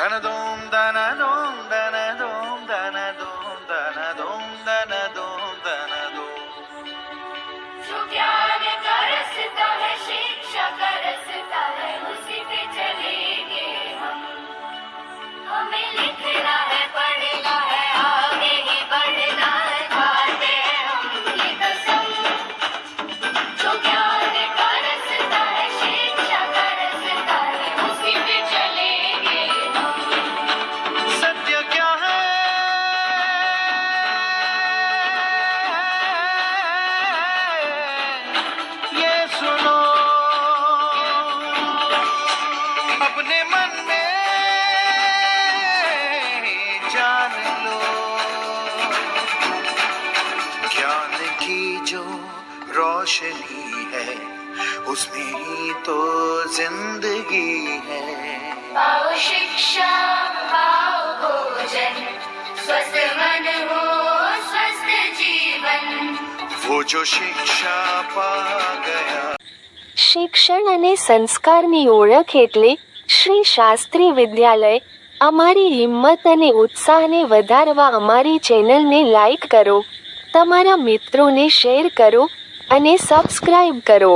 ધન ધૂમ ધન ધૂમ ધન ધૂમ ધન ધૂમ ધન ધૂમ ધન ધૂમ ધન ધૂમ. जो ज्ञान का रसता है शिक्षा का रसता है उसी पे चलेंगे हम. हमें लिखना है पढ़ना है आगे ही बढ़ना है खाते हम ये कसम. जो ज्ञान का रसता है शिक्षा का रसता है उसी पे चलेंगे हम. सत्य क्या है ये सुनो अपने मन में जान लो. ज्ञान की जो रोशनी है उसमें ही तो जिंदगी है. पाओ शिक्षा पाओ भोजन स्वस्थ मन हो स्वस्थ जीवन. वो जो शिक्षा पा गया. શિક્ષણ અને સંસ્કારની ઓળખ એટલે શ્રી શાસ્ત્રી વિદ્યાલય. અમારી હિંમત અને ઉત્સાહને વધારવા અમારી ચેનલને લાઈક કરો, તમારા મિત્રોને શેર કરો અને સબસ્ક્રાઇબ કરો.